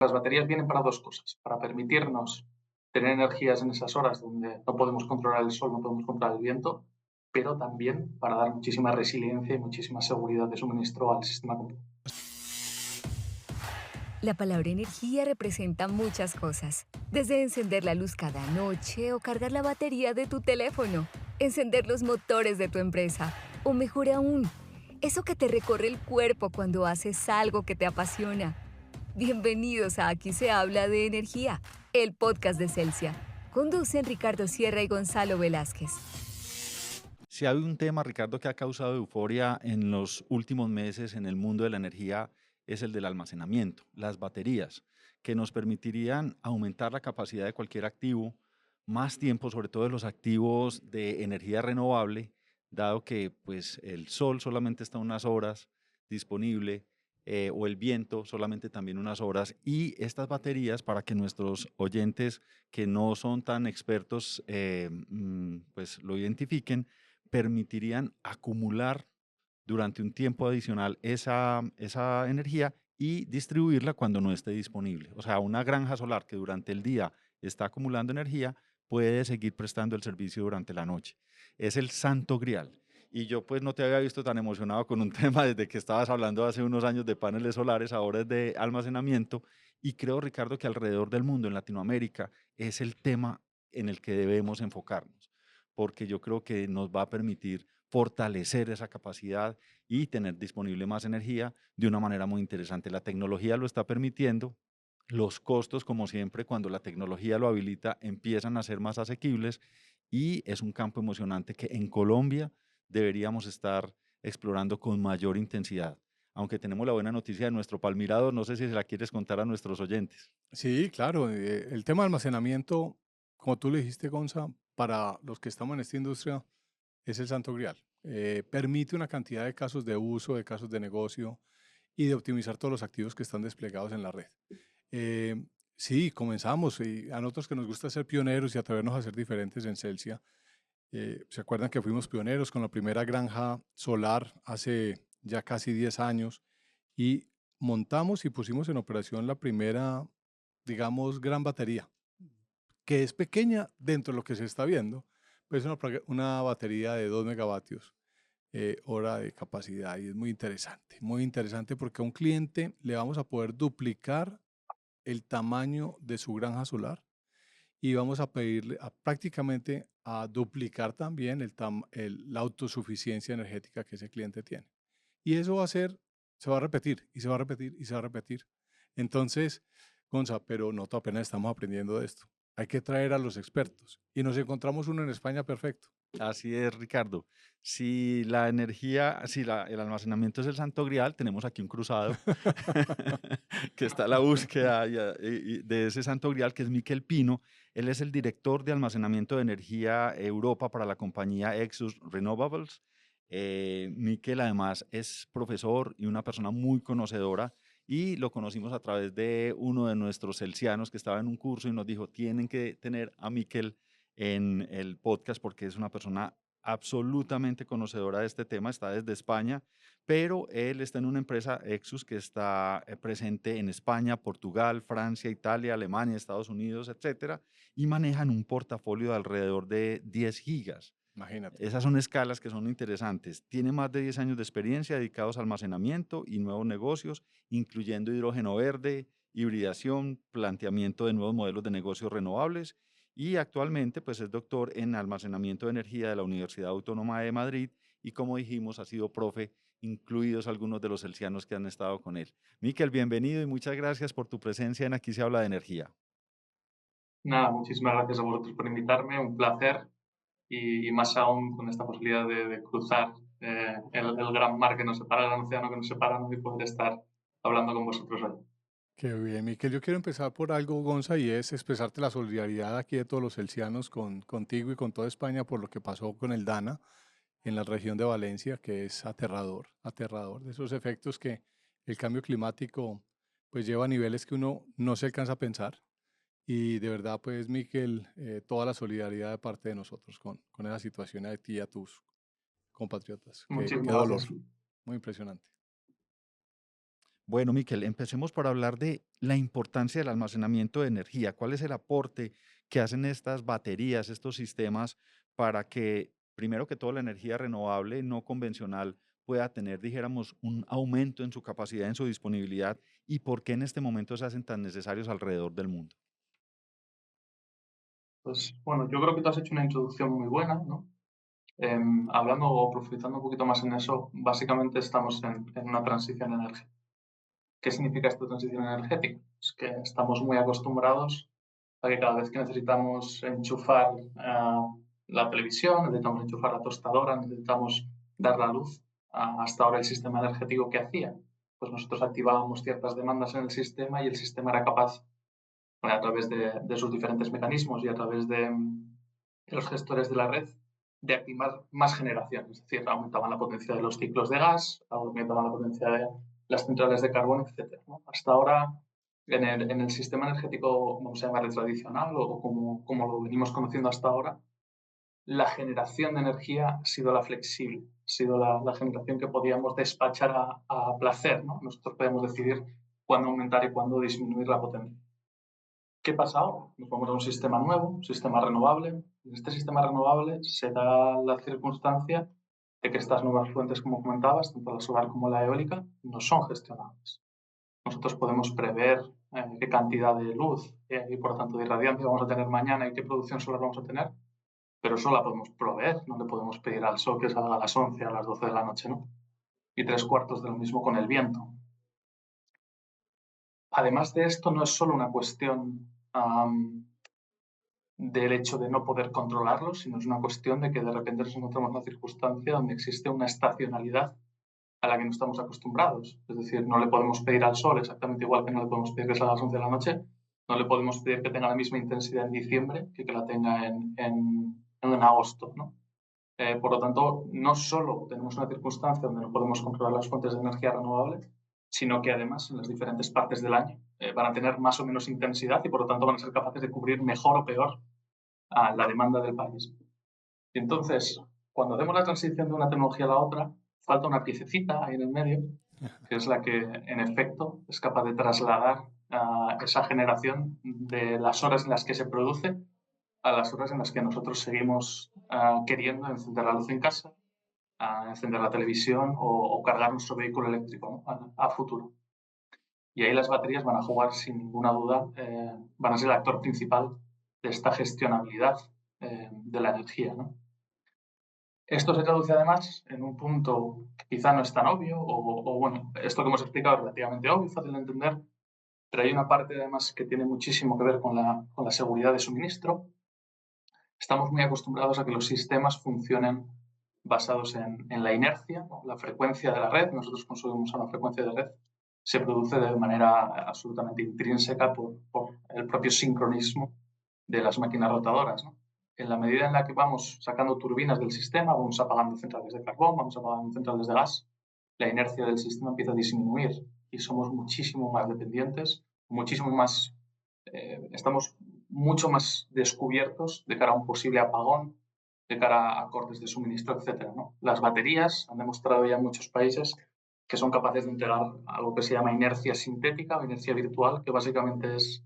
Las baterías vienen para dos cosas, para permitirnos tener energías en esas horas donde no podemos controlar el sol, no podemos controlar el viento, pero también para dar muchísima resiliencia y muchísima seguridad de suministro al sistema completo. La palabra energía representa muchas cosas, desde encender la luz cada noche o cargar la batería de tu teléfono, encender los motores de tu empresa o mejor aún, eso que te recorre el cuerpo cuando haces algo que te apasiona. Bienvenidos a Aquí se habla de energía, el podcast de Celsia. Conducen Ricardo Sierra y Gonzalo Velázquez. Si hay un tema, Ricardo, que ha causado euforia en los últimos meses en el mundo de la energía, es el del almacenamiento, las baterías, que nos permitirían aumentar la capacidad de cualquier activo, más tiempo, sobre todo de los activos de energía renovable, dado que pues, el sol solamente está unas horas disponible, o el viento solamente también unas horas, y estas baterías, para que nuestros oyentes que no son tan expertos pues lo identifiquen, permitirían acumular durante un tiempo adicional esa energía y distribuirla cuando no esté disponible. O sea, una granja solar que durante el día está acumulando energía puede seguir prestando el servicio durante la noche. Es el santo grial. Y yo pues no te había visto tan emocionado con un tema desde que estabas hablando hace unos años de paneles solares, ahora es de almacenamiento. Y creo, Ricardo, que alrededor del mundo, en Latinoamérica, es el tema en el que debemos enfocarnos, porque yo creo que nos va a permitir fortalecer esa capacidad y tener disponible más energía de una manera muy interesante. La tecnología lo está permitiendo, los costos, como siempre, cuando la tecnología lo habilita, empiezan a ser más asequibles y es un campo emocionante que en Colombia deberíamos estar explorando con mayor intensidad. Aunque tenemos la buena noticia de nuestro Palmirado, no sé si se la quieres contar a nuestros oyentes. Sí, claro. El tema de almacenamiento, como tú le dijiste, Gonza, para los que estamos en esta industria, es el santo grial. Permite una cantidad de casos de uso, de casos de negocio y de optimizar todos los activos que están desplegados en la red. Eh, sí, comenzamos y a nosotros que nos gusta ser pioneros y atrevernos a ser diferentes en Celsia. ¿Se acuerdan que fuimos pioneros con la primera granja solar hace ya casi 10 años y montamos y pusimos en operación la primera, digamos, gran batería, que es pequeña dentro de lo que se está viendo, pues una batería de 2 megavatios hora de capacidad y es muy interesante porque a un cliente le vamos a poder duplicar el tamaño de su granja solar y vamos a pedirle prácticamente a duplicar también la autosuficiencia energética que ese cliente tiene. Y eso se va a repetir y se va a repetir y se va a repetir. Entonces, Gonza, pero nosotros apenas estamos aprendiendo de esto. Hay que traer a los expertos y nos encontramos uno en España perfecto. Así es, Ricardo. Si la energía, si el almacenamiento es el santo grial, tenemos aquí un cruzado que está a la búsqueda de ese santo grial, que es Miquel Pino. Él es el director de almacenamiento de energía Europa para la compañía Exus Renewables. Miquel además es profesor y una persona muy conocedora y lo conocimos a través de uno de nuestros celsianos que estaba en un curso y nos dijo, tienen que tener a Miquel en el podcast porque es una persona absolutamente conocedora de este tema, está desde España, pero él está en una empresa Exus que está presente en España, Portugal, Francia, Italia, Alemania, Estados Unidos, etcétera, y manejan un portafolio de alrededor de 10 gigas. Imagínate. Esas son escalas que son interesantes. Tiene más de 10 años de experiencia dedicados a almacenamiento y nuevos negocios, incluyendo hidrógeno verde, hibridación, planteamiento de nuevos modelos de negocios renovables y actualmente pues es doctor en almacenamiento de energía de la Universidad Autónoma de Madrid y como dijimos ha sido profe, incluidos algunos de los celsianos que han estado con él. Miquel, bienvenido y muchas gracias por tu presencia en Aquí se habla de energía. Nada, muchísimas gracias a vosotros por invitarme, un placer y más aún con esta posibilidad de cruzar el gran mar que nos separa, el gran océano que nos separa, ¿no? Y poder estar hablando con vosotros hoy. Qué bien, Miquel. Yo quiero empezar por algo, Gonza, y es expresarte la solidaridad aquí de todos los celsianos contigo y con toda España por lo que pasó con el Dana en la región de Valencia, que es aterrador, aterrador, de esos efectos que el cambio climático pues lleva a niveles que uno no se alcanza a pensar. Y de verdad, pues, Miquel, toda la solidaridad de parte de nosotros con esa situación a ti y a tus compatriotas. Qué Muchísimas dolor, gracias. muy impresionante. Bueno, Miquel, empecemos por hablar de la importancia del almacenamiento de energía. ¿Cuál es el aporte que hacen estas baterías, estos sistemas, para que, primero que todo, la energía renovable no convencional pueda tener, dijéramos, un aumento en su capacidad, en su disponibilidad, y por qué en este momento se hacen tan necesarios alrededor del mundo? Pues bueno, yo creo que tú has hecho una introducción muy buena, ¿no? Hablando o profundizando un poquito más en eso, básicamente estamos en una transición energética. ¿Qué significa esta transición energética? Es que estamos muy acostumbrados a que cada vez que necesitamos enchufar la televisión, necesitamos enchufar la tostadora, necesitamos dar la luz, hasta ahora el sistema energético que hacía, pues nosotros activábamos ciertas demandas en el sistema y el sistema era capaz, bueno, a través de sus diferentes mecanismos y a través de los gestores de la red, de activar más generación. Es decir, aumentaban la potencia de los ciclos de gas, aumentaban la potencia de las centrales de carbón, etc. ¿No? Hasta ahora, en el sistema energético, vamos a llamarle tradicional o como lo venimos conociendo hasta ahora, la generación de energía ha sido la flexible, ha sido la generación que podíamos despachar a placer. ¿No? Nosotros podemos decidir cuándo aumentar y cuándo disminuir la potencia. ¿Qué pasa ahora? Nos vamos a un sistema nuevo, un sistema renovable. En este sistema renovable se da la circunstancia de que estas nuevas fuentes, como comentabas, tanto la solar como la eólica, no son gestionables. Nosotros podemos prever qué cantidad de luz y, por tanto, de irradiancia vamos a tener mañana y qué producción solar vamos a tener, pero eso la podemos proveer. No le podemos pedir al sol que salga a las 11, a las 12 de la noche, ¿no? Y tres cuartos de lo mismo con el viento. Además de esto, no es solo una cuestión del hecho de no poder controlarlo, sino es una cuestión de que de repente nos encontramos en una circunstancia donde existe una estacionalidad a la que no estamos acostumbrados. Es decir, no le podemos pedir al sol exactamente igual que no le podemos pedir que salga a las 11 de la noche, no le podemos pedir que tenga la misma intensidad en diciembre que la tenga en agosto, ¿no? Por lo tanto, no solo tenemos una circunstancia donde no podemos controlar las fuentes de energía renovable, sino que además en las diferentes partes del año van a tener más o menos intensidad y por lo tanto van a ser capaces de cubrir mejor o peor a la demanda del país. Y entonces, cuando hacemos la transición de una tecnología a la otra, falta una piececita ahí en el medio, que es la que en efecto es capaz de trasladar esa generación de las horas en las que se produce a las horas en las que nosotros seguimos queriendo encender la luz en casa, encender la televisión o cargar nuestro vehículo eléctrico, ¿no? a futuro. Y ahí las baterías van a jugar sin ninguna duda, van a ser el actor principal de esta gestionabilidad de la energía, ¿no? Esto se traduce además en un punto que quizá no es tan obvio, o bueno, esto que hemos explicado es relativamente obvio, fácil de entender, pero hay una parte además que tiene muchísimo que ver con la seguridad de suministro. Estamos muy acostumbrados a que los sistemas funcionen basados en la inercia, ¿no? La frecuencia de la red. Nosotros consumimos una frecuencia de red. Se produce de manera absolutamente intrínseca por el propio sincronismo de las máquinas rotadoras, ¿no? En la medida en la que vamos sacando turbinas del sistema, vamos apagando centrales de carbón, vamos apagando centrales de gas, la inercia del sistema empieza a disminuir y somos muchísimo más dependientes, muchísimo más, estamos mucho más descubiertos de cara a un posible apagón, de cara a cortes de suministro, etc. ¿No? Las baterías han demostrado ya en muchos países que son capaces de entregar algo que se llama inercia sintética o inercia virtual, que básicamente es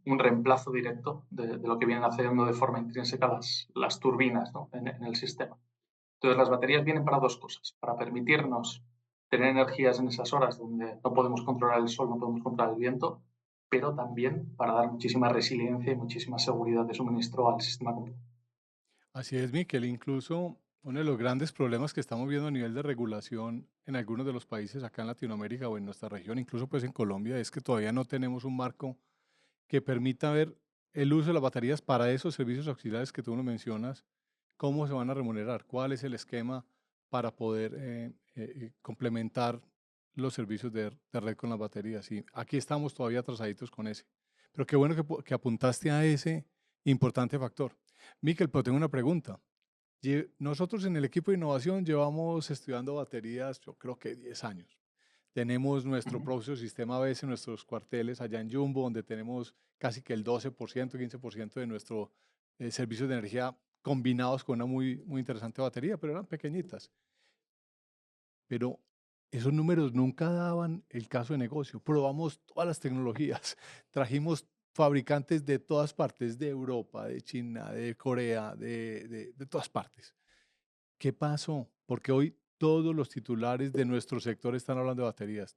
un reemplazo directo de lo que vienen haciendo de forma intrínseca las turbinas, ¿no? en el sistema. Entonces, las baterías vienen para dos cosas, para permitirnos tener energías en esas horas donde no podemos controlar el sol, no podemos controlar el viento, pero también para dar muchísima resiliencia y muchísima seguridad de suministro al sistema completo. Así es, Miquel. Incluso uno de los grandes problemas que estamos viendo a nivel de regulación en algunos de los países acá en Latinoamérica o en nuestra región, incluso pues en Colombia, es que todavía no tenemos un marco que permita ver el uso de las baterías para esos servicios auxiliares que tú nos mencionas, cómo se van a remunerar, cuál es el esquema para poder complementar los servicios de red con las baterías. Y aquí estamos todavía atrasaditos con ese. Pero qué bueno que apuntaste a ese importante factor. Miquel, pero tengo una pregunta. Nosotros en el equipo de innovación llevamos estudiando baterías, yo creo que 10 años. Tenemos nuestro propio sistema ABS en nuestros cuarteles allá en Jumbo, donde tenemos casi que el 12%, 15% de nuestro servicio de energía combinados con una muy, muy interesante batería, pero eran pequeñitas. Pero esos números nunca daban el caso de negocio. Probamos todas las tecnologías, trajimos fabricantes de todas partes, de Europa, de China, de Corea, de todas partes. ¿Qué pasó? Porque hoy todos los titulares de nuestro sector están hablando de baterías.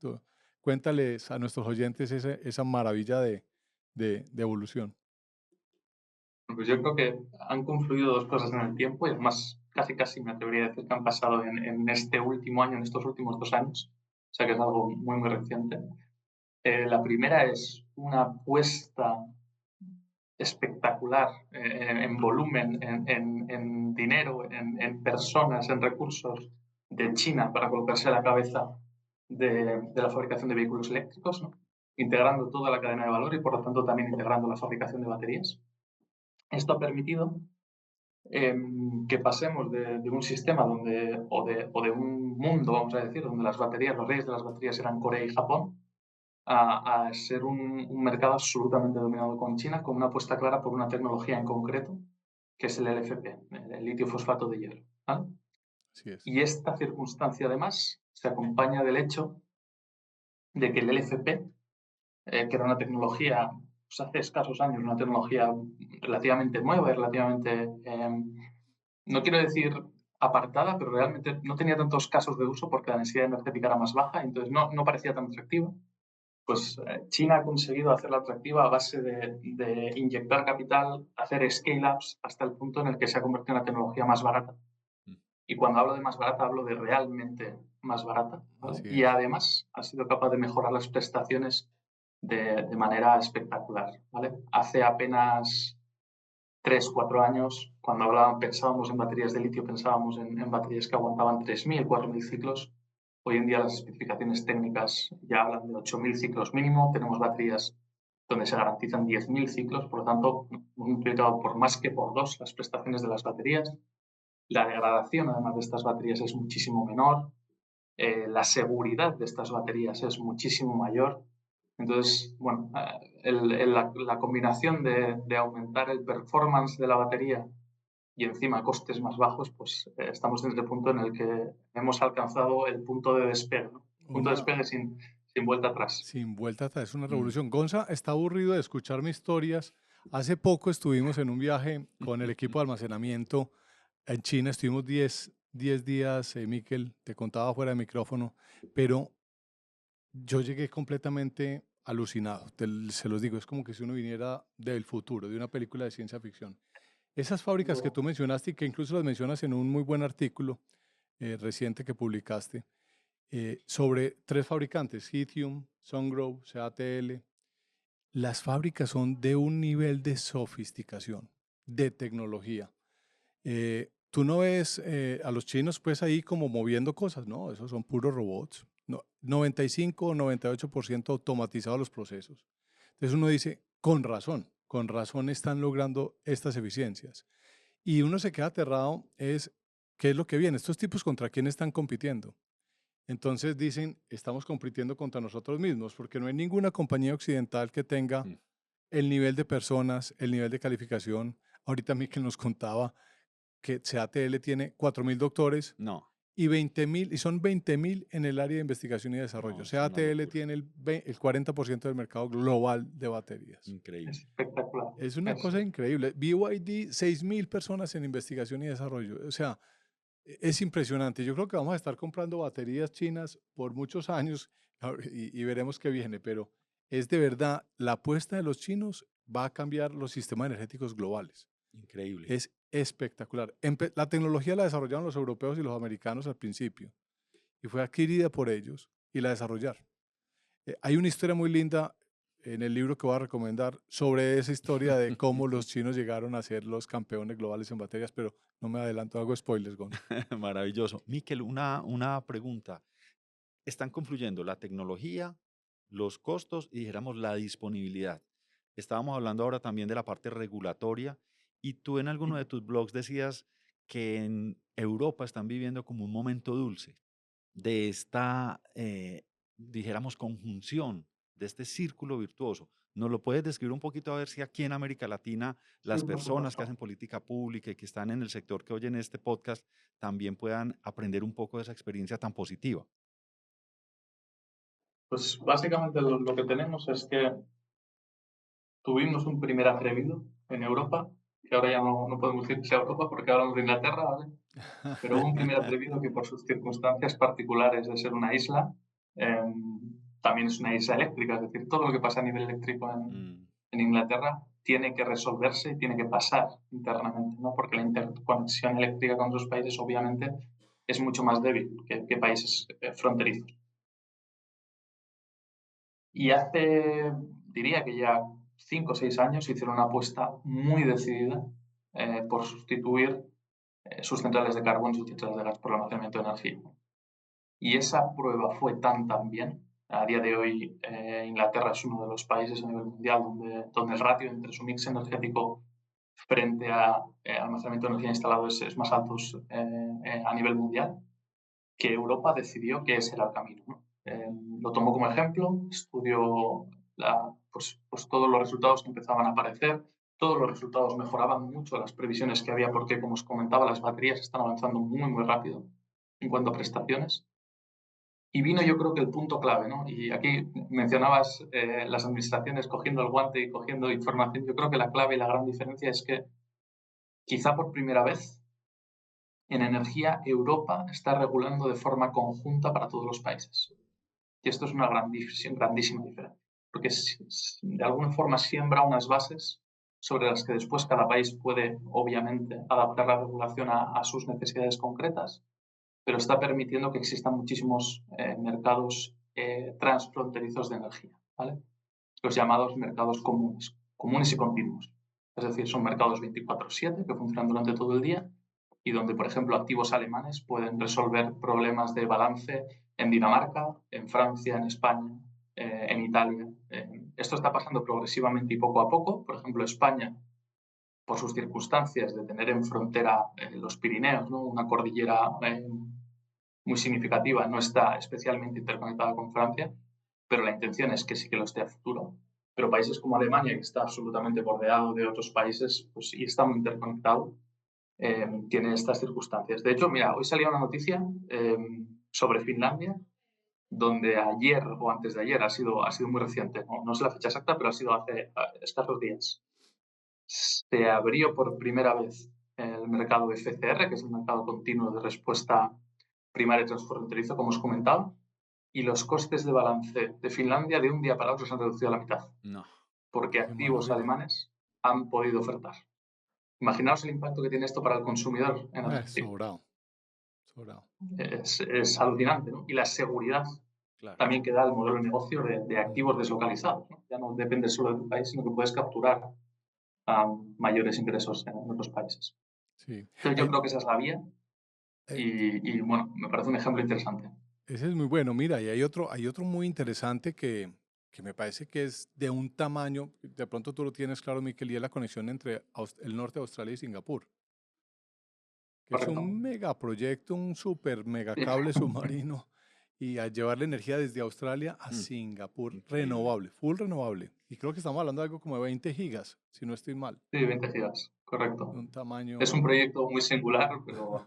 Cuéntales a nuestros oyentes esa maravilla de evolución. Pues yo creo que han confluido dos cosas en el tiempo y además casi me atrevería a decir que han pasado en este último año, en estos últimos 2 años. O sea que es algo muy reciente. La primera es una apuesta espectacular en volumen, en dinero, en personas, en recursos de China para colocarse a la cabeza de la fabricación de vehículos eléctricos, ¿no? Integrando toda la cadena de valor y por lo tanto también integrando la fabricación de baterías. Esto ha permitido que pasemos de un sistema o de un mundo, vamos a decir, donde las baterías, los reyes de las baterías eran Corea y Japón, a ser un mercado absolutamente dominado con China, con una apuesta clara por una tecnología en concreto, que es el LFP, el litio fosfato de hierro, ¿vale? Así es. Y esta circunstancia, además, se acompaña del hecho de que el LFP, que era una tecnología, pues hace escasos años, una tecnología relativamente nueva y relativamente, no quiero decir apartada, pero realmente no tenía tantos casos de uso porque la necesidad energética era más baja, entonces no parecía tan atractiva. Pues China ha conseguido hacerla atractiva a base de inyectar capital, hacer scale-ups hasta el punto en el que se ha convertido en la tecnología más barata. Mm. Y cuando hablo de más barata, hablo de realmente más barata, ¿vale? Así Y es. además ha sido capaz de mejorar las prestaciones de manera espectacular, ¿vale? Hace apenas 3 4 años, cuando pensábamos en baterías de litio, pensábamos en baterías que aguantaban 3.000 4.000 ciclos. Hoy en día las especificaciones técnicas ya hablan de 8.000 ciclos mínimo. Tenemos baterías donde se garantizan 10.000 ciclos, por lo tanto, hemos multiplicado por más que por dos las prestaciones de las baterías. La degradación, además de estas baterías, es muchísimo menor. La seguridad de estas baterías es muchísimo mayor. Entonces, bueno, la combinación de aumentar el performance de la batería y encima costes más bajos, pues estamos en el punto en el que hemos alcanzado el punto de despegue, ¿no? Punto de Una, despegue sin vuelta atrás. Sin vuelta atrás, es una Mm. revolución. Gonza está aburrido de escucharme historias. Hace poco estuvimos en un viaje con el equipo de almacenamiento en China. Estuvimos 10 días, Miquel, te contaba fuera de micrófono, pero yo llegué completamente alucinado. Se los digo, es como que si uno viniera del futuro, de una película de ciencia ficción. Esas fábricas que tú mencionaste y que incluso las mencionas en un muy buen artículo reciente que publicaste, sobre 3 fabricantes, Lithium, Sungrow, CATL. Las fábricas son de un nivel de sofisticación, de tecnología. Tú no ves a los chinos pues ahí como moviendo cosas, no, esos son puros robots. No, 95 o 98% automatizados los procesos. Entonces uno dice, con razón están logrando estas eficiencias. Y uno se queda aterrado, ¿qué es lo que viene? Estos tipos contra quién están compitiendo. Entonces dicen, estamos compitiendo contra nosotros mismos, porque no hay ninguna compañía occidental que tenga Mm. el nivel de personas, el nivel de calificación. Ahorita Mikel nos contaba que CATL tiene 4.000 doctores No, y 20.000, y son 20.000 en el área de investigación y desarrollo. no, es una CATL locura. tiene el 40% del mercado global de baterías. Es Increíble. espectacular. Es una Es, cosa increíble. BYD, 6.000 personas en investigación y desarrollo. O sea, es impresionante. Yo creo que vamos a estar comprando baterías chinas por muchos años y veremos qué viene, pero es de verdad, la apuesta de los chinos va a cambiar los sistemas energéticos globales. Increíble. Es espectacular. La tecnología la desarrollaron los europeos y los americanos al principio y fue adquirida por ellos y la desarrollaron. Hay una historia muy linda en el libro que voy a recomendar sobre esa historia de cómo los chinos llegaron a ser los campeones globales en baterías, pero no me adelanto, hago spoilers, Gonza. Maravilloso. Miquel, una pregunta. Están confluyendo la tecnología, los costos y dijéramos la disponibilidad. Estábamos hablando ahora también de la parte regulatoria y tú en alguno de tus blogs decías que en Europa están viviendo como un momento dulce de esta, dijéramos, conjunción, de este círculo virtuoso. ¿Nos lo puedes describir un poquito a ver si aquí en América Latina sí, las por personas que hacen supuesto. política pública y que están en el sector que oyen este podcast también puedan aprender un poco de esa experiencia tan positiva? Pues básicamente lo que tenemos es que tuvimos un primer atrevido en Europa, que ahora ya no podemos decir que sea Europa porque hablamos de Inglaterra, ¿vale? Pero hubo un primer atrevido que por sus circunstancias particulares de ser una isla, también es una isla eléctrica, es decir, todo lo que pasa a nivel eléctrico Mm, en Inglaterra tiene que resolverse y tiene que pasar internamente, ¿no? Porque la interconexión eléctrica con otros países obviamente es mucho más débil que países fronterizos. Y hace, diría que ya 5 o 6 años hicieron una apuesta muy decidida por sustituir sus centrales de carbón y sus centrales de gas por el almacenamiento de energía. Y esa prueba fue tan bien. A día de hoy, Inglaterra es uno de los países a nivel mundial donde el ratio entre su mix energético frente a almacenamiento de energía instalado es más alto a nivel mundial, que Europa decidió que ese era el camino, ¿no? Lo tomó como ejemplo, estudió pues todos los resultados que empezaban a aparecer, todos los resultados mejoraban mucho las previsiones que había, porque, como os comentaba, las baterías están avanzando muy rápido en cuanto a prestaciones. Y vino, yo creo que el punto clave, ¿no? Y aquí mencionabas las administraciones cogiendo el guante y cogiendo información. Yo creo que la clave y la gran diferencia es que quizá por primera vez en energía Europa está regulando de forma conjunta para todos los países. Y esto es una grandísima diferencia, porque de alguna forma siembra unas bases sobre las que después cada país puede, obviamente, adaptar la regulación a sus necesidades concretas, pero está permitiendo que existan muchísimos mercados transfronterizos de energía, ¿vale? Los llamados mercados comunes y continuos. Es decir, son mercados 24/7 que funcionan durante todo el día y donde, por ejemplo, activos alemanes pueden resolver problemas de balance en Dinamarca, en Francia, en España, en Italia. Esto está pasando progresivamente y poco a poco. Por ejemplo, España, por sus circunstancias de tener en frontera los Pirineos, ¿no? Una cordillera muy significativa, no está especialmente interconectada con Francia, pero la intención es que sí que lo esté a futuro. Pero países como Alemania, que está absolutamente bordeado de otros países pues, y está muy interconectado, tiene estas circunstancias. De hecho, mira, hoy salía una noticia sobre Finlandia, donde ayer o antes de ayer, ha sido muy reciente, no sé la fecha exacta, pero ha sido hace escasos días, se abrió por primera vez el mercado FCR, que es el mercado continuo de respuesta primaria transfronterizo, como os comentaba, y los costes de balance de Finlandia de un día para otro se han reducido a la mitad, no, porque Qué activos maravilla. alemanes han podido ofertar. Imaginaos el impacto que tiene esto para el consumidor energético. Sobrado, sobrado. Es alucinante, ¿no? Y la seguridad claro. también que da el modelo de negocio de activos deslocalizados, ¿no? Ya no depende solo de tu país, sino que puedes capturar mayores ingresos en otros países. Sí. Entonces yo creo que esa es la vía Eh, y bueno, me parece un ejemplo interesante. Ese es muy bueno. Mira, y hay otro muy interesante que me parece que es de un tamaño, de pronto tú lo tienes claro, Miquel, y es la conexión entre el norte de Australia y Singapur, que es Correcto. un megaproyecto, un super mega Sí, cable submarino, y a llevar la energía desde Australia a Mm, Singapur, increíble. renovable, full renovable. Y creo que estamos hablando de algo como de 20 gigas, si no estoy mal, sí, 20 gigas, de correcto. un Es tamaño, un proyecto muy singular, pero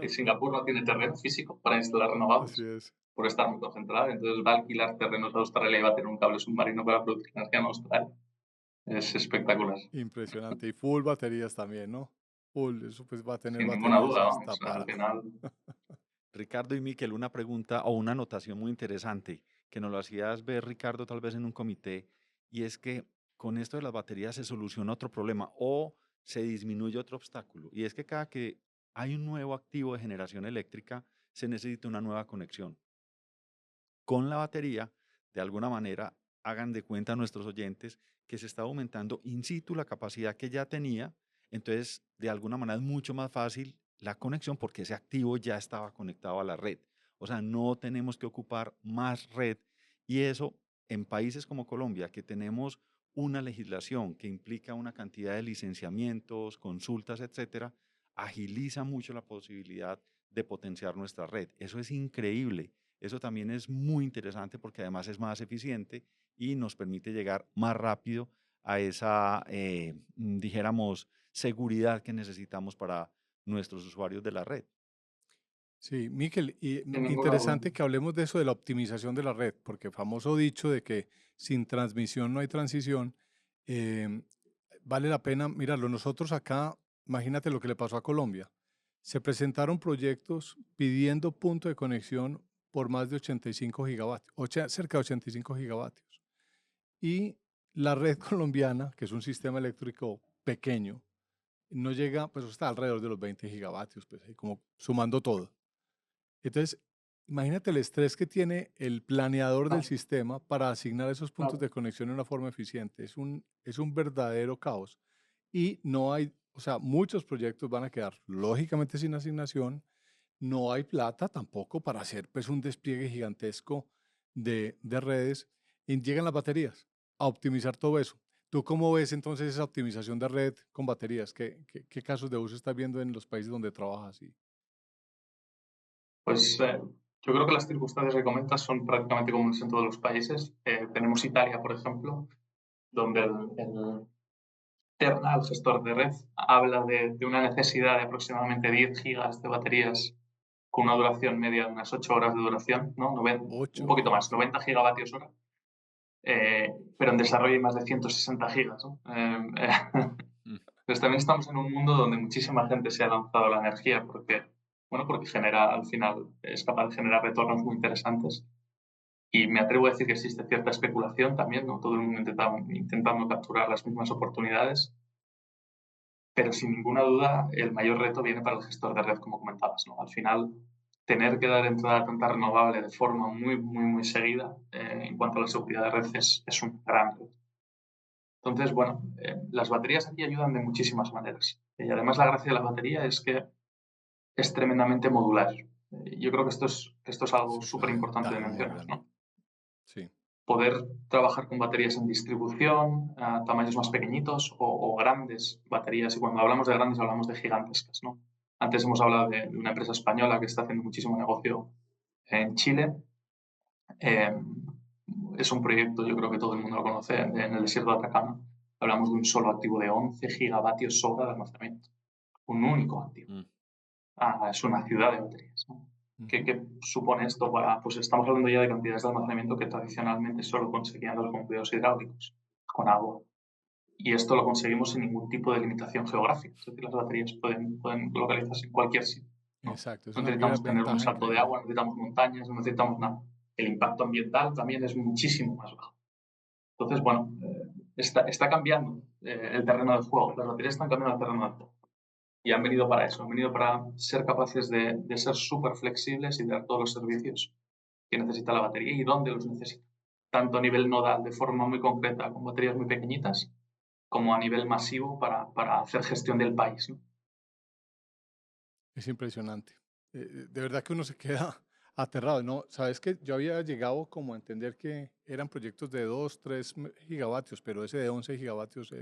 Singapur no tiene terreno físico para instalar así renovables es. por estar muy concentrado, entonces va a alquilar terrenos a Australia y va a tener un cable submarino para producir energía en Australia. Es espectacular, Impresionante. Y full baterías también, ¿no? Full, eso pues va a tener sin ninguna baterías duda, hasta vamos. para... Al final, Ricardo y Miquel, una pregunta o una anotación muy interesante que nos lo hacías ver, Ricardo, tal vez en un comité, y es que con esto de las baterías se soluciona otro problema o se disminuye otro obstáculo, y es que cada que hay un nuevo activo de generación eléctrica, se necesita una nueva conexión. Con la batería, de alguna manera, hagan de cuenta a nuestros oyentes que se está aumentando in situ la capacidad que ya tenía, entonces de alguna manera es mucho más fácil la conexión porque ese activo ya estaba conectado a la red. O sea, no tenemos que ocupar más red y eso en países como Colombia, que tenemos una legislación que implica una cantidad de licenciamientos, consultas, etcétera, agiliza mucho la posibilidad de potenciar nuestra red. Eso es increíble. Eso también es muy interesante porque además es más eficiente y nos permite llegar más rápido a esa, dijéramos, seguridad que necesitamos para nuestros usuarios de la red. Sí, Miquel, y sin ninguna duda. interesante que hablemos de eso de la optimización de la red, porque famoso dicho de que sin transmisión no hay transición, em, vale la pena mirarlo. Nosotros acá, imagínate lo que le pasó a Colombia. Se presentaron proyectos pidiendo punto de conexión por más de 85 gigavatios, cerca de 85 gigavatios. Y la red colombiana, que es un sistema eléctrico pequeño, no llega, pues está alrededor de los 20 gigavatios, pues ahí como sumando todo. Entonces, imagínate el estrés que tiene el planeador del Claro, sistema para asignar esos puntos claro. de conexión de una forma eficiente. Es un verdadero caos. Y no hay, o sea, muchos proyectos van a quedar lógicamente sin asignación. No hay plata tampoco para hacer pues un despliegue gigantesco de redes. Y llegan las baterías a optimizar todo eso. ¿Tú cómo ves entonces esa optimización de red con baterías? ¿Qué casos de uso estás viendo en los países donde trabajas? Pues yo creo que las circunstancias que comentas son prácticamente comunes en todos los países. Tenemos Italia, por ejemplo, donde el Terna, el gestor de red, habla de una necesidad de aproximadamente 10 gigas de baterías con una duración media de unas 8 horas de duración, ¿no? Un 8 poquito más, horas. 90 gigavatios hora, pero en desarrollo hay más de 160 gigas, ¿no? Mm. Pues también estamos en un mundo donde muchísima gente se ha lanzado a la energía porque, bueno, porque genera, al final, es capaz de generar retornos muy interesantes. Y me atrevo a decir que existe cierta especulación también, ¿no? Todo el mundo intentando capturar las mismas oportunidades, pero sin ninguna duda el mayor reto viene para el gestor de red, como comentabas, ¿no? Al final, tener que dar entrada a tanta renovable de forma muy seguida en cuanto a la seguridad de red es un gran reto. Entonces, bueno, las baterías aquí ayudan de muchísimas maneras. Y además la gracia de la batería es que es tremendamente modular. Yo creo que esto es algo Eso es súper una importante de ventaja muy mencionar, grande. ¿no? Sí. Poder trabajar con baterías en distribución, a tamaños más pequeñitos o grandes baterías. Y cuando hablamos de grandes hablamos de gigantescas, ¿no? Antes hemos hablado de una empresa española que está haciendo muchísimo negocio en Chile. Eh, es un proyecto, yo creo que todo el mundo lo conoce, en el desierto de Atacama. Hablamos de un solo activo de 11 gigavatios hora de almacenamiento. Un único activo. Mm. Es una ciudad de baterías, ¿no? Ujú. ¿Qué supone esto para, pues estamos hablando ya de cantidades de almacenamiento que tradicionalmente solo conseguían los bombeos hidráulicos con agua. Y esto lo conseguimos sin ningún tipo de limitación geográfica. Es decir, las baterías pueden localizarse en cualquier sitio, ¿no? Exacto, es No una necesitamos tener un ventaja salto de increíble. agua, no necesitamos montañas, no necesitamos nada. El impacto ambiental también es muchísimo más bajo. Entonces, bueno, está cambiando el terreno de juego. Las baterías están cambiando el terreno de juego. Y han venido para eso, han venido para ser capaces de ser súper flexibles y de dar todos los servicios que necesita la batería y dónde los necesita. Tanto a nivel nodal, de forma muy concreta, con baterías muy pequeñitas, como a nivel masivo para hacer gestión del país, ¿no? Es impresionante. De verdad que uno se queda aterrado, ¿no? Sabes que yo había llegado como a entender que eran proyectos de 2, 3 gigavatios, pero ese de 11 gigavatios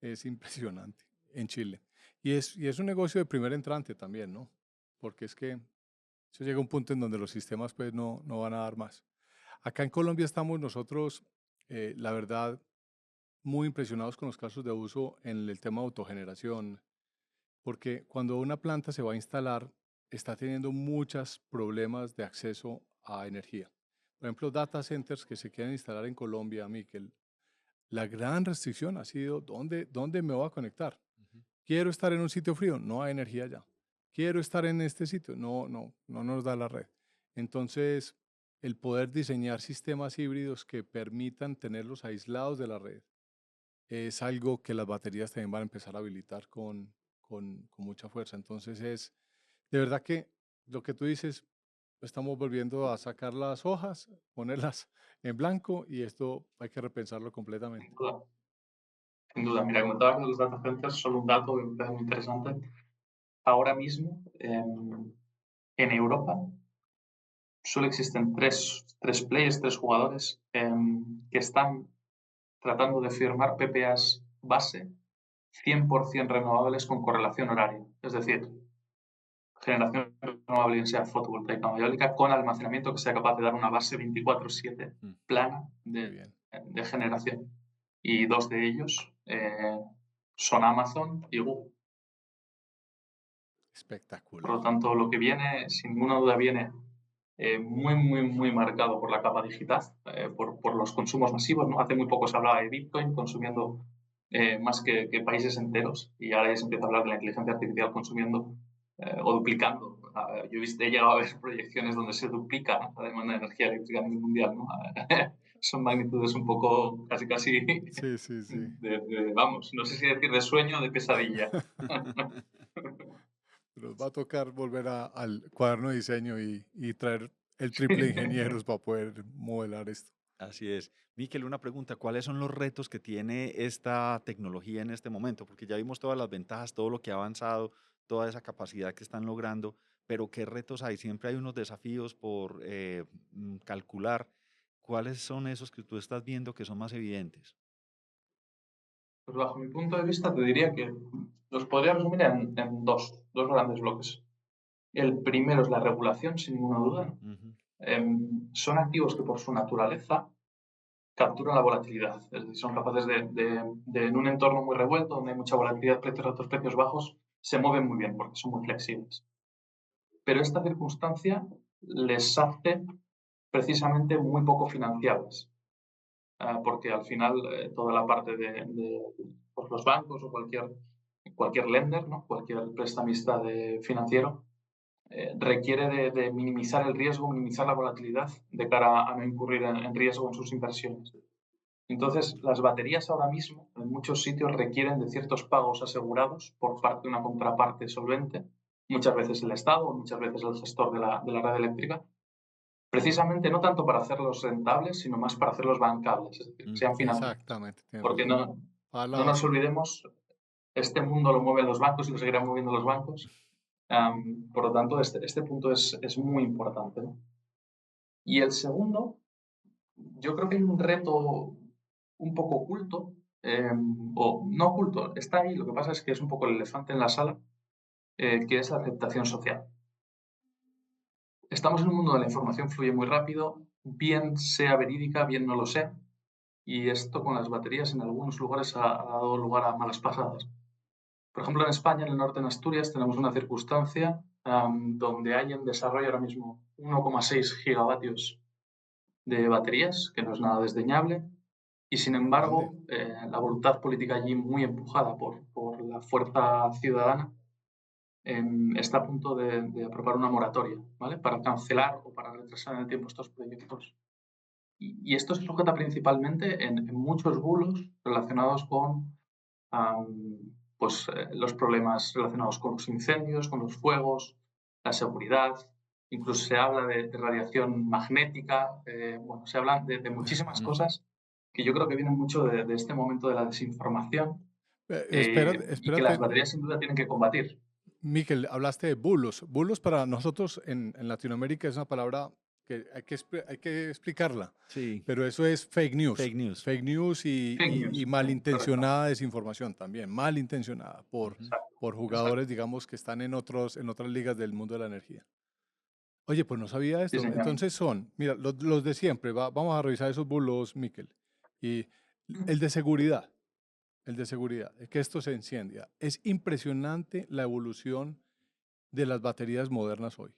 es impresionante en Chile. Y es un negocio de primer entrante también, ¿no? Porque es que eso llega a un punto en donde los sistemas pues no van a dar más. Acá en Colombia estamos nosotros, la verdad, muy impresionados con los casos de uso en el tema de autogeneración, porque cuando una planta se va a instalar, está teniendo muchos problemas de acceso a energía. Por ejemplo, data centers que se quieren instalar en Colombia, Miquel, la gran restricción ha sido ¿dónde me voy a conectar? Ujú. Quiero estar en un sitio frío, no hay energía ya. Quiero estar en este sitio, no nos da la red. Entonces, el poder diseñar sistemas híbridos que permitan tenerlos aislados de la red es algo que las baterías también van a empezar a habilitar con mucha fuerza. Entonces de verdad que lo que tú dices, estamos volviendo a sacar las hojas, ponerlas en blanco y esto hay que repensarlo completamente. Sin duda. Sin duda. Mira, comentabas de los data centers, solo un dato que me parece muy interesante. Ahora mismo, en Europa, solo existen tres players, tres jugadores que están tratando de firmar PPAs base 100% renovables con correlación horaria. Es decir, generación renovable, bien sea fotovoltaica o eólica, con almacenamiento que sea capaz de dar una base 24/7 Mm. plana Qué bien. de generación. Y dos de ellos son Amazon y Google. Espectacular. Por lo tanto, lo que viene, sin ninguna duda, viene muy, muy, muy marcado por la capa digital, por los consumos masivos, ¿no? Hace muy poco se hablaba de Bitcoin consumiendo más que países enteros, y ahora ya se empieza a hablar de la inteligencia artificial consumiendo o duplicando. He llegado a ver proyecciones donde se duplica, ¿no?, la demanda de energía eléctrica a nivel mundial, ¿no? Son magnitudes un poco casi Sí, sí, sí. vamos, no sé si decir de sueño o de pesadilla. Nos va a tocar volver al cuaderno de diseño y traer el Sí. triple de ingenieros para poder modelar esto. Así es. Miquel, una pregunta, ¿cuáles son los retos que tiene esta tecnología en este momento? Porque ya vimos todas las ventajas, todo lo que ha avanzado, toda esa capacidad que están logrando, pero ¿qué retos hay? Siempre hay unos desafíos por calcular. ¿Cuáles son esos que tú estás viendo que son más evidentes? Pues bajo mi punto de vista te diría que los podría resumir en dos grandes bloques. El primero es la regulación, sin ninguna duda, ¿no? Ujú. Son activos que por su naturaleza capturan la volatilidad, es decir, son capaces en un entorno muy revuelto, donde hay mucha volatilidad, precios altos, precios bajos, se mueven muy bien porque son muy flexibles. Pero esta circunstancia les hace precisamente muy poco financiables, porque al final toda la parte pues los bancos o cualquier lender, ¿no?, cualquier prestamista financiero, requiere de minimizar el riesgo, minimizar la volatilidad de cara a no incurrir en riesgo en sus inversiones. Entonces, las baterías ahora mismo en muchos sitios requieren de ciertos pagos asegurados por parte de una contraparte solvente, muchas veces el Estado, muchas veces el gestor de la red eléctrica, precisamente no tanto para hacerlos rentables, sino más para hacerlos bancables, es decir, que sean financiables. Exactamente, tienes Porque razón. A la no nos base. olvidemos, este mundo lo mueven los bancos y lo seguirán moviendo los bancos. Por lo tanto, este punto es muy importante, ¿no? Y el segundo, yo creo que hay un reto un poco oculto, o no oculto, está ahí, lo que pasa es que es un poco el elefante en la sala, que es la aceptación social. Estamos en un mundo donde la información fluye muy rápido, bien sea verídica, bien no lo sé, y esto con las baterías en algunos lugares ha dado lugar a malas pasadas. Por ejemplo, en España, en el norte, en Asturias, tenemos una circunstancia donde hay en desarrollo ahora mismo 1,6 gigavatios de baterías, que no es nada desdeñable, y sin Grande. embargo, la voluntad política allí, muy empujada por la fuerza ciudadana, está a punto de aprobar una moratoria, ¿vale?, para cancelar o para retrasar en el tiempo estos proyectos. Y esto se sujeta principalmente en muchos bulos relacionados con pues, los problemas relacionados con los incendios, con los fuegos, la seguridad. Incluso se habla de radiación magnética, bueno, se habla de muchísimas Ujú. cosas que yo creo que vienen mucho de este momento de la desinformación, y que las Espérate, baterías sin duda tienen que combatir. Miquel, hablaste de bulos. Bulos para nosotros en Latinoamérica es una palabra que hay que explicarla, Sí, pero eso es fake news. fake news. Fake news Fake y news, sí, correcto. malintencionada desinformación también, malintencionada Ujú. Exacto, por jugadores, exacto. digamos, que están en otras ligas del mundo de la energía. Oye, pues no sabía Sí, esto. señor. Entonces mira, los de siempre, vamos a revisar esos bulos, Miquel. Y el de seguridad. El de seguridad, es que esto se encienda. Es impresionante la evolución de las baterías modernas hoy.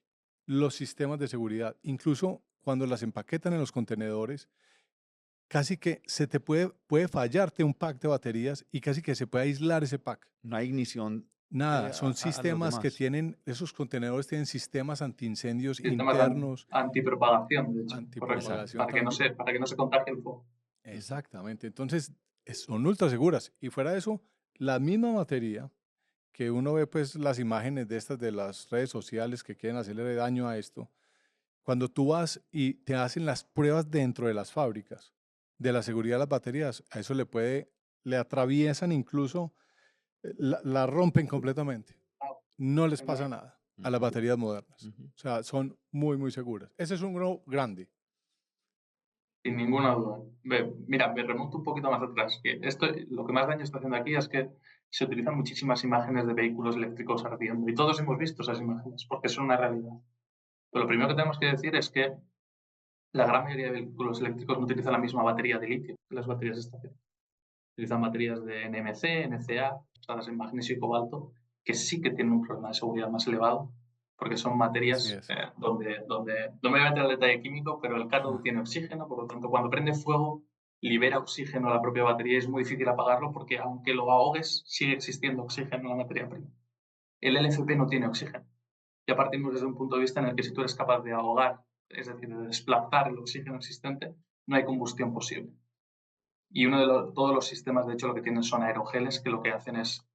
Los sistemas de seguridad, incluso cuando las empaquetan en los contenedores, casi que puede fallarte un pack de baterías y casi que se puede aislar ese pack. No hay ignición Nada, son a los sistemas que demás. tienen, esos contenedores tienen sistemas antiincendios Sistemas internos, antipropagación, de hecho, correcto. Exacto. antipropagación también. Para que no se contagie el fuego. Exactamente. Entonces, son ultra seguras. Y fuera de eso, la misma batería que uno ve pues las imágenes de estas de las redes sociales que quieren hacerle daño a esto, cuando tú vas y te hacen las pruebas dentro de las fábricas de la seguridad de las baterías, a eso le atraviesan incluso, la rompen completamente. No les pasa nada a las Ujú, baterías modernas. ujú. O sea, son muy, muy seguras. Ese es un no grande. Sin ninguna duda. Mira, me remonto un poquito más atrás, que esto, lo que más daño está haciendo aquí es que se utilizan muchísimas imágenes de vehículos eléctricos ardiendo, y todos hemos visto esas imágenes porque son una realidad. Pero lo primero que tenemos que decir es que la gran mayoría de vehículos eléctricos no utilizan la misma batería de litio que las baterías estacionarias. Utilizan baterías de NMC, NCA, basadas en magnesio y cobalto, que sí que tienen un problema de seguridad más elevado, porque son Así materias es. donde, no me voy a meter al detalle químico, pero el cátodo tiene oxígeno, por lo tanto, cuando prende fuego, libera oxígeno a la propia batería y es muy difícil apagarlo porque aunque lo ahogues, sigue existiendo oxígeno en la materia prima. El LFP no tiene oxígeno. Ya partimos desde un punto de vista en el que si tú eres capaz de ahogar, es decir, de desplazar el oxígeno existente, no hay combustión posible. Y todos los sistemas, de hecho, lo que tienen son aerogeles que lo que hacen es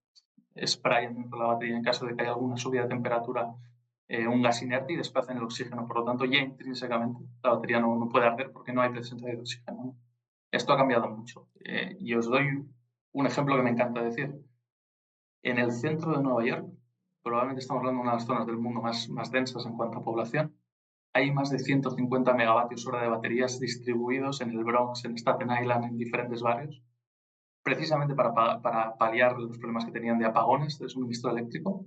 sprayan dentro de la batería en caso de que haya alguna subida de temperatura, un gas inerte y desplacen el oxígeno. Por lo tanto, ya intrínsecamente la batería no puede arder porque no hay presencia de oxígeno, ¿no? Esto ha cambiado mucho. Y os doy un ejemplo que me encanta decir. En el centro de Nueva York, probablemente estamos hablando de una de las zonas del mundo más densas en cuanto a población, hay más de 150 megavatios hora de baterías distribuidos en el Bronx, en Staten Island, en diferentes barrios, precisamente para paliar los problemas que tenían de apagones de suministro eléctrico.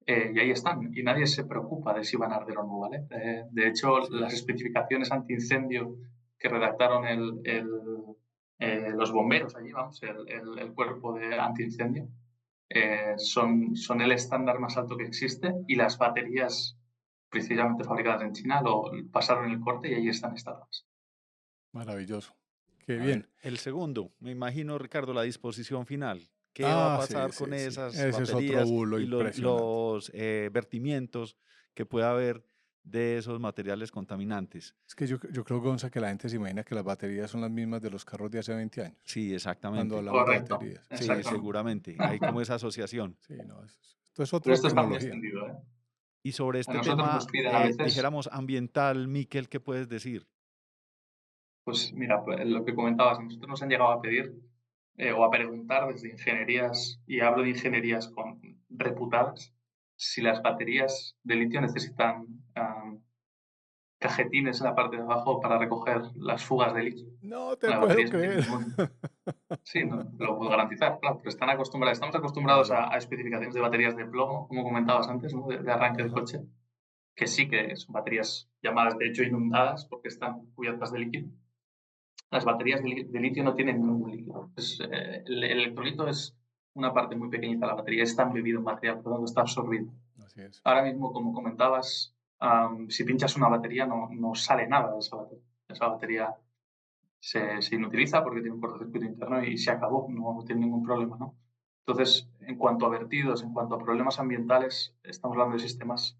Y ahí están, y nadie se preocupa de si van a arder o no, ¿vale? De hecho, Así las es. especificaciones antiincendio que redactaron los bomberos allí, vamos, el cuerpo de antiincendio, son el estándar más alto que existe y las baterías precisamente fabricadas en China lo pasaron el corte y ahí están instaladas. Maravilloso. Qué A bien. ver, el segundo, me imagino, Ricardo, la disposición final. ¿Qué va a Ah, sí, pasar con sí, sí. esas Ese es otro baterías bulo y impresionante. vertimientos que pueda haber de esos materiales contaminantes? Es que yo creo, Gonza, que la gente se imagina que las baterías son las mismas de los carros de hace 20 años, Sí, cuando exactamente. hablamos de Correcto, baterías. Sí, exactamente. seguramente. Hay como esa asociación. Sí, no, esto es Pero otra esto está muy tecnología. extendido, ¿eh? Y sobre A este nosotros tema, nos piden a veces, dijéramos ambiental, Miquel, ¿qué puedes decir? pues mira, pues, lo que comentabas, a nosotros nos han llegado a pedir o a preguntar desde ingenierías, y hablo de ingenierías reputadas, si las baterías de litio necesitan cajetines en la parte de abajo para recoger las fugas de líquido. No te Las puedo baterías no tienen creer. ningún. Sí, no, lo puedo garantizar, claro, pero estamos acostumbrados Claro. a especificaciones de baterías de plomo, como comentabas antes, ¿no? de arranque de Ajá. coche, que sí que son baterías llamadas de hecho inundadas porque están cubiertas de líquido. Las baterías de litio no tienen ningún líquido. El electrolito es una parte muy pequeñita de la batería, está embebido en material, por lo tanto está absorbido. Así es. Ahora mismo, como comentabas, si pinchas una batería no sale nada de esa batería. Esa batería se inutiliza porque tiene un cortocircuito interno y se acabó, no tiene ningún problema, ¿no? Entonces, en cuanto a vertidos, en cuanto a problemas ambientales, estamos hablando de sistemas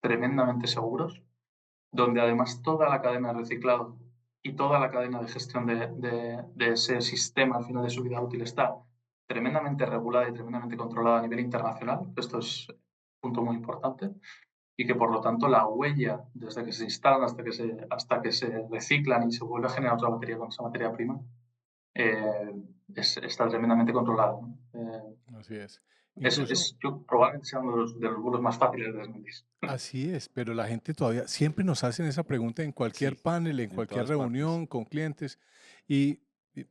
tremendamente seguros, donde además toda la cadena de reciclado y toda la cadena de gestión de ese sistema al final de su vida útil está tremendamente regulada y tremendamente controlada a nivel internacional. Esto es un punto muy importante y que por lo tanto la huella desde que se instalan hasta que se reciclan y se vuelve a generar otra batería con esa materia prima está tremendamente controlada, ¿no? Así es. Incluso, Probablemente sea uno de los bulos más fáciles de desmentir. así es, pero la gente todavía siempre nos hacen esa pregunta en cualquier Sí, panel, en en cualquier todas partes. reunión con clientes. Y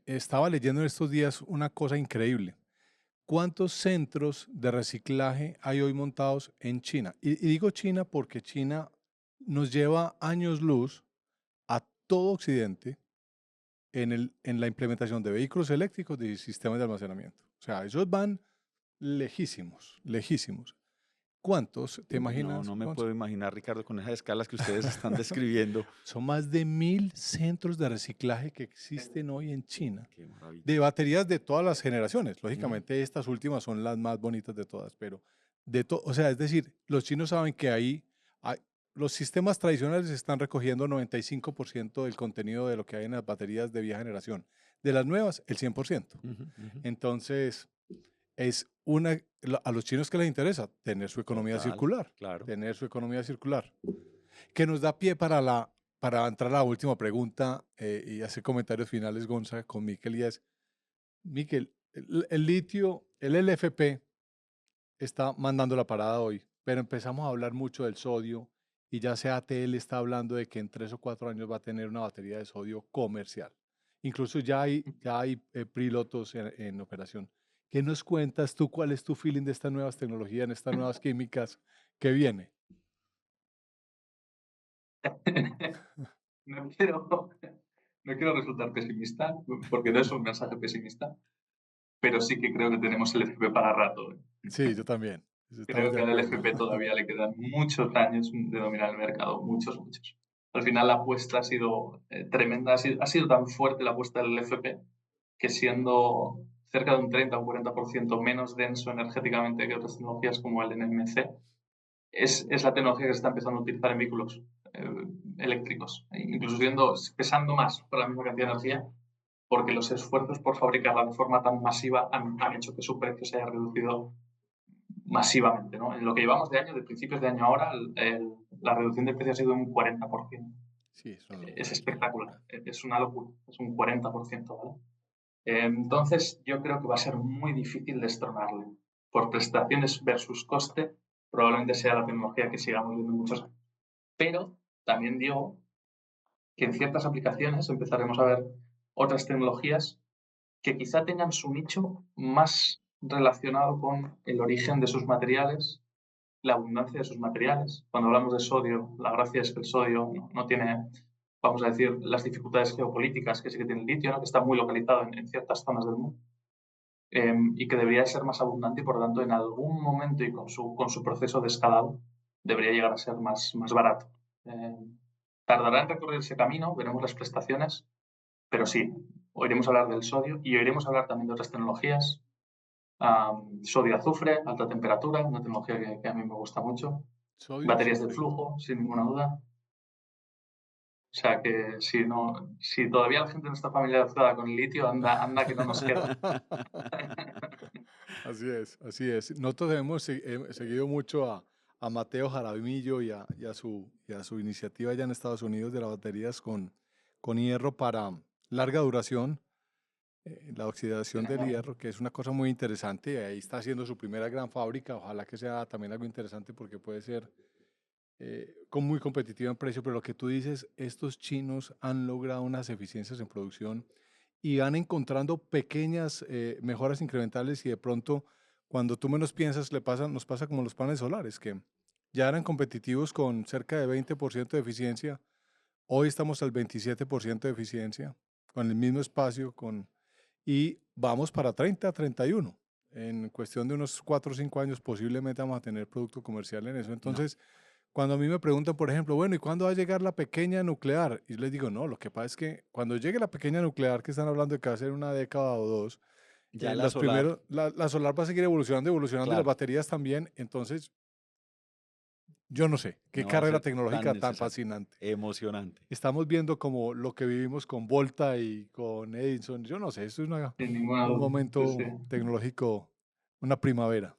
estaba leyendo en estos días una cosa increíble. ¿Cuántos centros de reciclaje hay hoy montados en China? Y digo China porque China nos lleva años luz a todo Occidente en la implementación de vehículos eléctricos y sistemas de almacenamiento. O sea, ellos van lejísimos, lejísimos. ¿Cuántos? ¿Te No, imaginas, no me Gonza? puedo imaginar, Ricardo, con esas escalas que ustedes están describiendo. Son más de 1000 centros de reciclaje que existen hoy en China, Qué maravilla. de baterías de todas las generaciones. Ujú. Lógicamente, estas últimas son las más bonitas de todas, pero o sea, es decir, los chinos saben que ahí los sistemas tradicionales están recogiendo 95% del contenido de lo que hay en las baterías de vieja generación. De las nuevas, el 100%. Ujú, ujú. Entonces, a los chinos que les interesa tener su economía Total, circular, claro. tener su economía circular, que nos da pie para entrar a la última pregunta y hacer comentarios finales, Gonza, con Miquel, y es, Miquel, el litio, el LFP está mandando la parada hoy, pero empezamos a hablar mucho del sodio y ya CATL está hablando de que en 3 o 4 años va a tener una batería de sodio comercial. Incluso ya hay pilotos en operación. ¿Qué nos cuentas tú? ¿Cuál es tu feeling de estas nuevas tecnologías, en estas nuevas químicas que viene? No quiero, no quiero resultar pesimista, porque no es un mensaje pesimista, pero sí que creo que tenemos el FP para rato. ¿Eh? Sí, yo también. Estamos Creo de que al acuerdo. LFP todavía le quedan muchos años de dominar el mercado, muchos, muchos. Al final la apuesta ha sido tremenda, ha sido tan fuerte la apuesta del LFP que siendo cerca de un 30 o un 40% menos denso energéticamente que otras tecnologías como el NMC, es la tecnología que se está empezando a utilizar en vehículos eléctricos, incluso pesando más por la misma cantidad de energía, porque los esfuerzos por fabricarla de forma tan masiva han hecho que su precio se haya reducido masivamente, ¿no? En lo que llevamos de año, de principios de año ahora, la reducción de precio ha sido de un 40%. Sí, es una Es locura, es una espectacular, locura. es una locura, es un 40%, ¿vale? Entonces, yo creo que va a ser muy difícil destronarle. Por prestaciones versus coste, probablemente sea la tecnología que sigamos viendo muchos años. Pero también digo que en ciertas aplicaciones empezaremos a ver otras tecnologías que quizá tengan su nicho más relacionado con el origen de sus materiales, la abundancia de sus materiales. Cuando hablamos de sodio, la gracia es que el sodio no tiene, vamos a decir, las dificultades geopolíticas que sí que tiene el litio, ¿no? Que está muy localizado en ciertas zonas del mundo, y que debería ser más abundante y por lo tanto en algún momento y con su proceso de escalado debería llegar a ser más barato. Eh, Tardará en recorrer ese camino, veremos las prestaciones, pero sí, oiremos hablar del sodio y oiremos hablar también de otras tecnologías. Sodio azufre, alta temperatura, una tecnología que a mí me gusta mucho. Sodio Baterías de azufre. flujo, sin ninguna duda. O sea que si todavía la gente no está familiarizada con el litio, anda que no nos queda. Así es, así es. Nosotros hemos seguido mucho a Mateo Jaramillo y a su iniciativa allá en Estados Unidos de las baterías con hierro para larga duración, la oxidación del hierro, que es una cosa muy interesante. Ahí está haciendo su primera gran fábrica. Ojalá que sea también algo interesante porque puede ser muy competitiva en precio. Pero lo que tú dices, estos chinos han logrado unas eficiencias en producción y van encontrando pequeñas mejoras incrementales y de pronto, cuando tú menos piensas, nos pasa como los paneles solares, que ya eran competitivos con cerca de 20% de eficiencia. Hoy estamos al 27% de eficiencia, con el mismo espacio, y vamos para 30, 31. En cuestión de unos 4 o 5 años posiblemente vamos a tener producto comercial en eso. No, Entonces, cuando a mí me preguntan, por ejemplo, bueno, ¿y cuándo va a llegar la pequeña nuclear? Y yo les digo, no, lo que pasa es que cuando llegue la pequeña nuclear, que están hablando de que va a ser una década o dos, ya la solar, la solar va a seguir evolucionando, evolucionando y las claro, baterías también. Entonces, yo no sé, qué no va a carrera ser tan tecnológica tan necesario, fascinante. emocionante. Estamos viendo como lo que vivimos con Volta y con Edison. Yo no sé, esto es Sin ninguna un duda. Sí, sí. momento tecnológico, una primavera.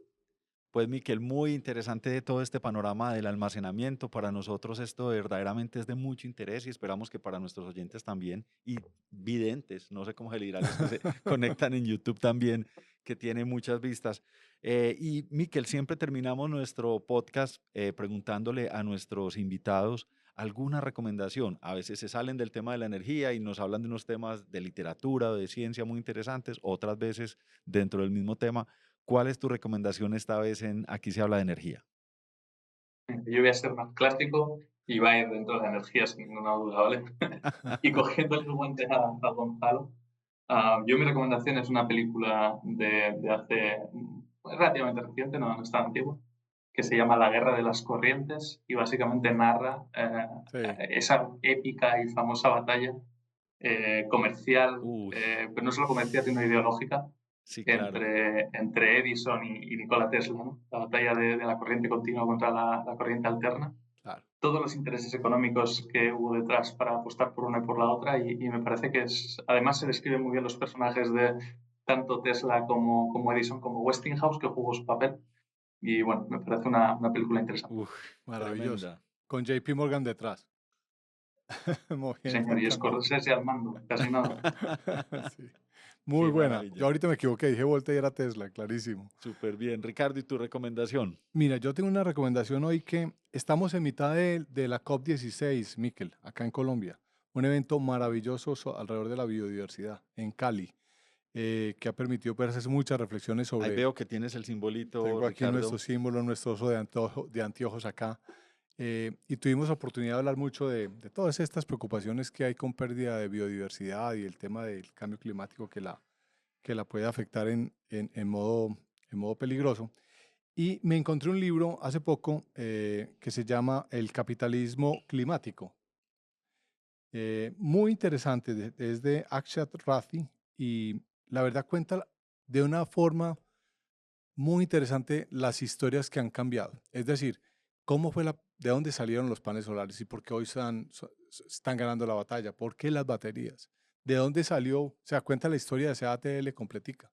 Pues Miquel, muy interesante todo este panorama del almacenamiento. Para nosotros esto verdaderamente es de mucho interés y esperamos que para nuestros oyentes también y videntes, no sé cómo se le dirá a los que se conectan en YouTube también, que tiene muchas vistas. Y Miquel, siempre terminamos nuestro podcast preguntándole a nuestros invitados alguna recomendación. A veces se salen del tema de la energía y nos hablan de unos temas de literatura o de ciencia muy interesantes, otras veces dentro del mismo tema. ¿Cuál es tu recomendación esta vez en Aquí se habla de energía? Yo voy a ser más clásico y va a ir dentro de la energía, sin ninguna duda, ¿vale? Y cogiendo el guante a Gonzalo, yo mi recomendación es una película de hace relativamente reciente, no es tan antigua, que se llama La Guerra de las Corrientes y básicamente narra Sí, esa épica y famosa batalla comercial, Uy, pero no solo comercial, sino ideológica, sí, claro, entre Edison y Nikola Tesla, ¿no? La batalla de la corriente continua contra la corriente alterna. claro. Todos los intereses económicos que hubo detrás para apostar por una y por la otra, y me parece que además se describen muy bien los personajes de tanto Tesla como Edison, como Westinghouse, que jugó su papel. Y bueno, me parece una película interesante. uf, Maravilloso. tremenda. Con JP Morgan detrás. Sí, Moviendo señor, el y cambio. Scorsese al mando, casi nada. Sí. Muy Qué buena. Yo maravilla. ahorita me equivoqué, dije Volta y era Tesla, clarísimo. Súper bien. Ricardo, ¿y tu recomendación? Mira, yo tengo una recomendación hoy que estamos en mitad de la COP16, Miquel, acá en Colombia. Un evento maravilloso alrededor de la biodiversidad en Cali, que ha permitido pues, hacer muchas reflexiones Ahí sobre. veo que tienes el simbolito, Tengo aquí nuestro Ricardo. símbolo, nuestro oso de anteojos acá. Y tuvimos oportunidad de hablar mucho de todas estas preocupaciones que hay con pérdida de biodiversidad y el tema del cambio climático que la puede afectar en modo peligroso. Y me encontré un libro hace poco que se llama El capitalismo climático. Muy interesante, es de Akshat Rathi y la verdad cuenta de una forma muy interesante las historias que han cambiado. Es decir, de dónde salieron los paneles solares y por qué hoy están ganando la batalla, por qué las baterías, de dónde salió, o sea, cuenta la historia de CATL completica.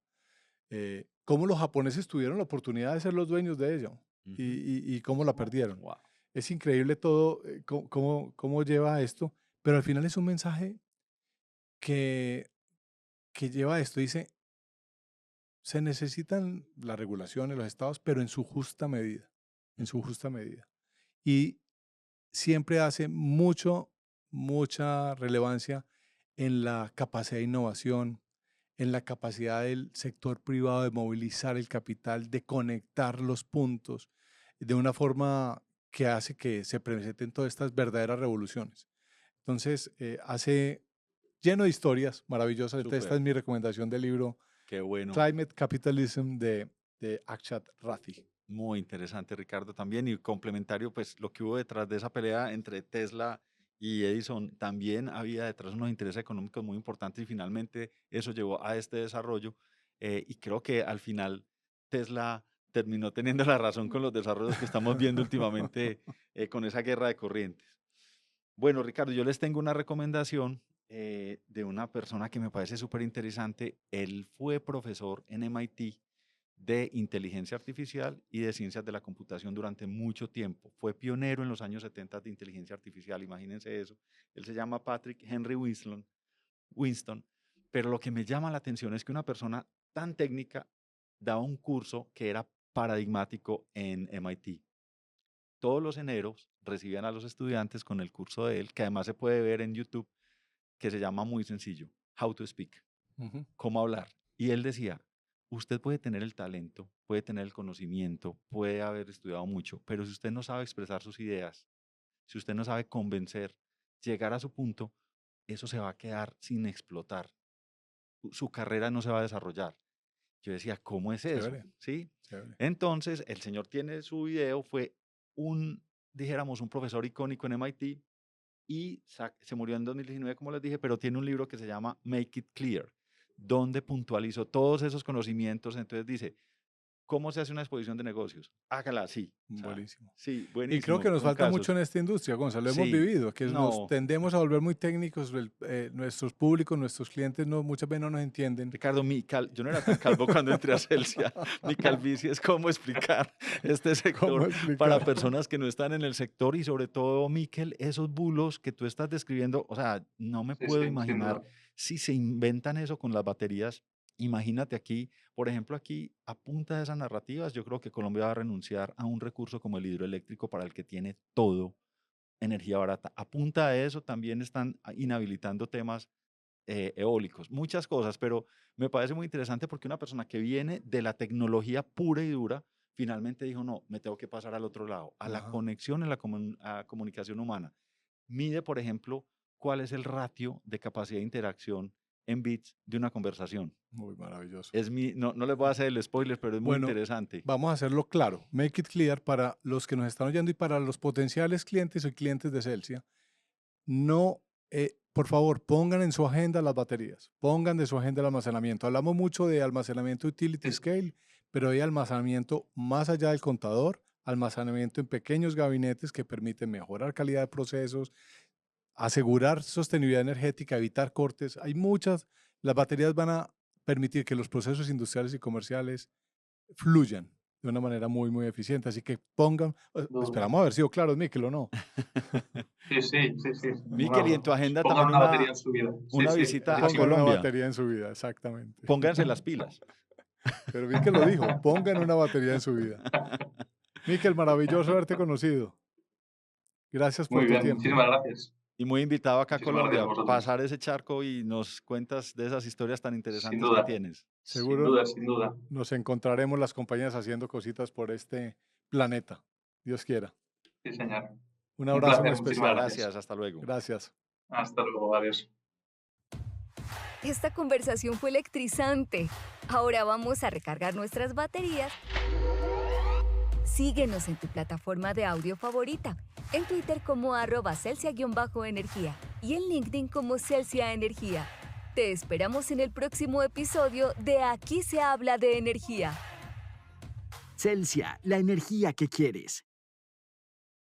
Cómo los japoneses tuvieron la oportunidad de ser los dueños de ello y cómo la perdieron. Wow. Es increíble todo, cómo lleva esto, pero al final es un mensaje que lleva esto. Dice, se necesitan las regulaciones, los estados, pero en su justa medida, en su justa medida. Y siempre hace mucha relevancia en la capacidad de innovación, en la capacidad del sector privado de movilizar el capital, de conectar los puntos de una forma que hace que se presenten todas estas verdaderas revoluciones. Entonces, hace lleno de historias maravillosas. Entonces, esta es mi recomendación del libro Qué bueno. Climate Capitalism de Akshat Rathi. Muy interesante, Ricardo, también. Y complementario, pues lo que hubo detrás de esa pelea entre Tesla y Edison, también había detrás unos intereses económicos muy importantes y finalmente eso llevó a este desarrollo. Y creo que al final Tesla terminó teniendo la razón con los desarrollos que estamos viendo últimamente con esa guerra de corrientes. Bueno, Ricardo, yo les tengo una recomendación de una persona que me parece súper interesante. Él fue profesor en MIT de inteligencia artificial y de ciencias de la computación durante mucho tiempo. Fue pionero en los años 70 de inteligencia artificial, imagínense eso. Él se llama Patrick Henry Winston, pero lo que me llama la atención es que una persona tan técnica daba un curso que era paradigmático en MIT. Todos los eneros recibían a los estudiantes con el curso de él, que además se puede ver en YouTube, que se llama muy sencillo, How to Speak, cómo hablar. Y él decía, usted puede tener el talento, puede tener el conocimiento, puede haber estudiado mucho, pero si usted no sabe expresar sus ideas, si usted no sabe convencer, llegar a su punto, eso se va a quedar sin explotar. Su carrera no se va a desarrollar. Yo decía, ¿cómo es eso? Chévere, ¿Sí? chévere. Entonces, el señor tiene su video, fue dijéramos, un profesor icónico en MIT y se murió en 2019, como les dije, pero tiene un libro que se llama Make It Clear, donde puntualizó todos esos conocimientos. Entonces dice, ¿cómo se hace una exposición de negocios? Hágala así. Buenísimo. Sí, buenísimo. Y creo que nos con falta casos. mucho en esta industria, Gonzalo. Lo Sí, hemos vivido, que nos no. tendemos a volver muy técnicos. Nuestros públicos, nuestros clientes muchas veces no nos entienden. Ricardo, yo no era tan calvo cuando entré a Celsia. Mi calvicie es cómo explicar este sector para personas que no están en el sector y sobre todo, Miquel, esos bulos que tú estás describiendo, o sea, no me puedo imaginar si se inventan eso con las baterías. Imagínate aquí, por ejemplo, aquí a punta de esas narrativas, yo creo que Colombia va a renunciar a un recurso como el hidroeléctrico para el que tiene todo energía barata. A punta de eso también están inhabilitando temas eólicos, muchas cosas, pero me parece muy interesante porque una persona que viene de la tecnología pura y dura, finalmente dijo, no, me tengo que pasar al otro lado, a la conexión en la comunicación humana. Mide, por ejemplo, cuál es el ratio de capacidad de interacción en bits de una conversación. Muy maravilloso. No les voy a hacer el spoiler, pero es muy interesante. Vamos a hacerlo claro. Make it clear para los que nos están oyendo y para los potenciales clientes y clientes de Celsia. No, por favor, pongan en su agenda las baterías. Pongan de su agenda el almacenamiento. Hablamos mucho de almacenamiento utility scale, pero hay almacenamiento más allá del contador, almacenamiento en pequeños gabinetes que permiten mejorar calidad de procesos, asegurar sostenibilidad energética, evitar cortes. Las baterías van a permitir que los procesos industriales y comerciales fluyan de una manera muy eficiente. Así que esperamos haber sido claros, Miquel, ¿o no? Sí. Miquel, y en tu agenda pongan también una batería en su vida. una visita a Pongan Colombia. una batería en su vida, exactamente. Pónganse las pilas. Pero Miquel lo dijo, pongan una batería en su vida. Miquel, maravilloso haberte conocido. Gracias por tu tiempo. Muchísimas gracias. Y muy invitado acá a Colombia a pasar ese charco y nos cuentas de esas historias tan interesantes que tienes. Seguro, sin duda. Nos encontraremos las compañías haciendo cositas por este planeta. Dios quiera. Sí, señor. Un abrazo muy especial. Gracias, hasta luego. Gracias. Hasta luego, adiós. Esta conversación fue electrizante. Ahora vamos a recargar nuestras baterías Síguenos en tu plataforma de audio favorita, en Twitter como @Celsia_energía y en LinkedIn como Celsia Energía. Te esperamos en el próximo episodio de Aquí se habla de energía. Celsia, la energía que quieres.